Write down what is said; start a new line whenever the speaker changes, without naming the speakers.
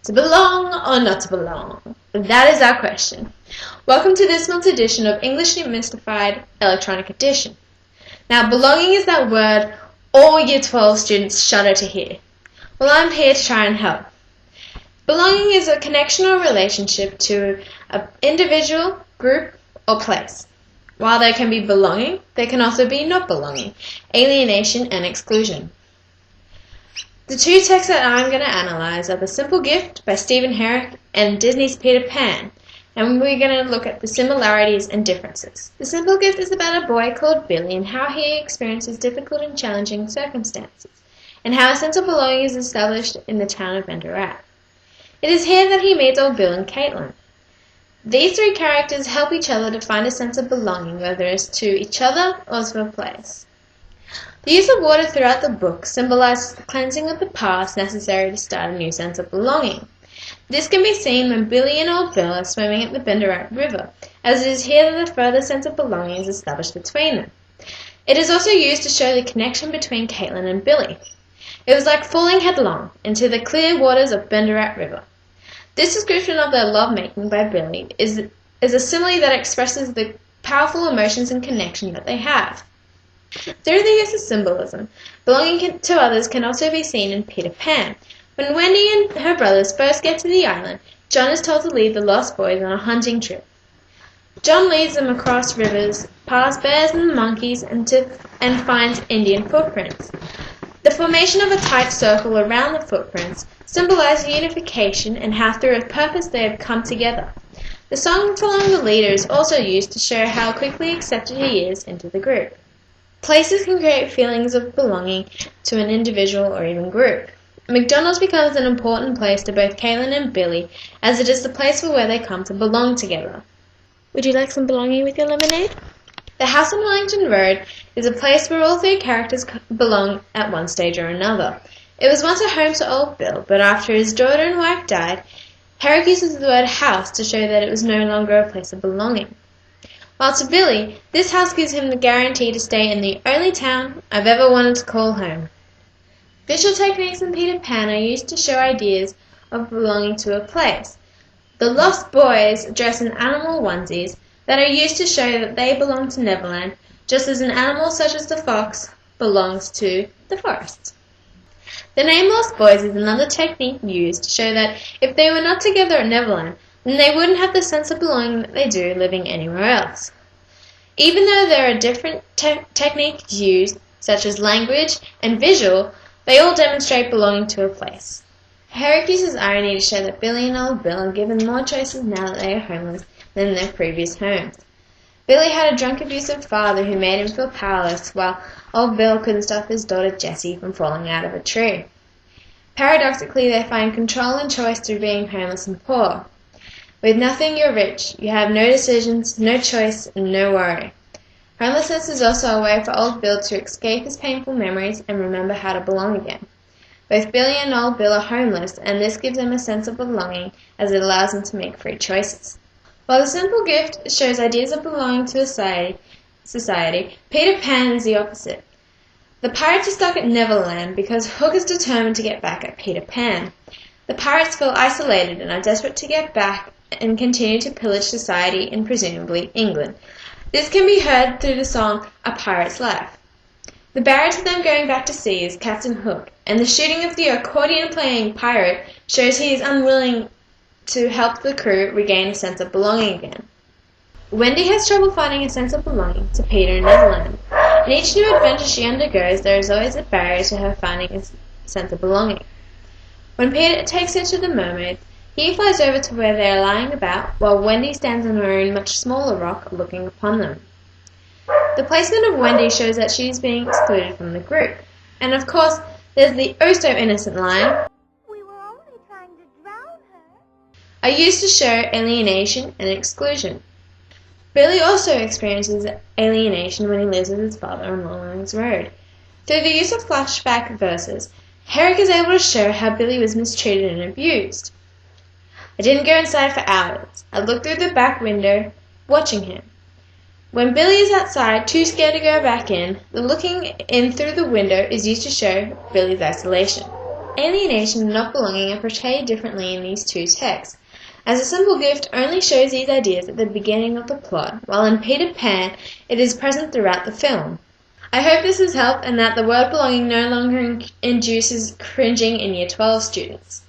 To belong or not to belong? That is our question. Welcome to this month's edition of English Demystified Electronic Edition. Now, belonging is that word all Year 12 students shudder to hear. Well, I'm here to try and help. Belonging is a connection or relationship to an individual, group, or place. While there can be belonging, there can also be not belonging, alienation, and exclusion. The two texts that I'm going to analyze are The Simple Gift by Stephen Herrick and Disney's Peter Pan, and we're going to look at the similarities and differences. The Simple Gift is about a boy called Billy and how he experiences difficult and challenging circumstances, and how a sense of belonging is established in the town of Benderat. It is here that he meets old Bill and Caitlin. These three characters help each other to find a sense of belonging, whether it's to each other or to a place. The use of water throughout the book symbolizes the cleansing of the past necessary to start a new sense of belonging. This can be seen when Billy and old Bill are swimming at the Benderat River, as it is here that a further sense of belonging is established between them. It is also used to show the connection between Caitlin and Billy. It was like falling headlong into the clear waters of Benderat River. This description of their lovemaking by Billy is a simile that expresses the powerful emotions and connection that they have. Through the use of symbolism, belonging to others can also be seen in Peter Pan. When Wendy and her brothers first get to the island, John is told to lead the lost boys on a hunting trip. John leads them across rivers, past bears and monkeys, and finds Indian footprints. The formation of a tight circle around the footprints symbolizes unification and how through a purpose they have come together. The song following the leader is also used to show how quickly accepted he is into the group. Places can create feelings of belonging to an individual or even group. McDonald's becomes an important place to both Caitlin and Billy, as it is the place where they come to belong together. Would you like some belonging with your lemonade? The house on Wellington Road is a place where all three characters belong at one stage or another. It was once a home to old Bill, but after his daughter and wife died, Herrick uses the word house to show that it was no longer a place of belonging. While to Billy, this house gives him the guarantee to stay in the only town I've ever wanted to call home. Visual techniques in Peter Pan are used to show ideas of belonging to a place. The Lost Boys dress in animal onesies that are used to show that they belong to Neverland, just as an animal such as the fox belongs to the forest. The name Lost Boys is another technique used to show that if they were not together at Neverland, then they wouldn't have the sense of belonging that they do living anywhere else. Even though there are different techniques used, such as language and visual, they all demonstrate belonging to a place. Herrick uses irony to show that Billy and old Bill are given more choices now that they are homeless than in their previous homes. Billy had a drunk, abusive father who made him feel powerless, while old Bill couldn't stop his daughter Jessie from falling out of a tree. Paradoxically, they find control and choice through being homeless and poor. With nothing, you're rich. You have no decisions, no choice, and no worry. Homelessness is also a way for old Bill to escape his painful memories and remember how to belong again. Both Billy and old Bill are homeless, and this gives them a sense of belonging as it allows them to make free choices. While The Simple Gift shows ideas of belonging to society, Peter Pan is the opposite. The pirates are stuck at Neverland because Hook is determined to get back at Peter Pan. The pirates feel isolated and are desperate to get back and continue to pillage society in presumably England. This can be heard through the song A Pirate's Life. The barrier to them going back to sea is Captain Hook, and the shooting of the accordion-playing pirate shows he is unwilling to help the crew regain a sense of belonging again. Wendy has trouble finding a sense of belonging to Peter and Neverland. In each new adventure she undergoes, there is always a barrier to her finding a sense of belonging. When Peter takes her to the mermaids, he flies over to where they are lying about, while Wendy stands on her own much smaller rock looking upon them. The placement of Wendy shows that she is being excluded from the group. And of course, there's the oh-so-innocent line,
"We were only trying to drown her,"
are used to show alienation and exclusion. Billy also experiences alienation when he lives with his father on Longlegs Road. Through the use of flashback verses, Herrick is able to show how Billy was mistreated and abused. I didn't go inside for hours. I looked through the back window, watching him. When Billy is outside, too scared to go back in, the looking in through the window is used to show Billy's isolation. alienation and not belonging are portrayed differently in these two texts, as a simple gift only shows these ideas at the beginning of the plot, while in Peter Pan it is present throughout the film. I hope this has helped and that the word belonging no longer induces cringing in Year 12 students.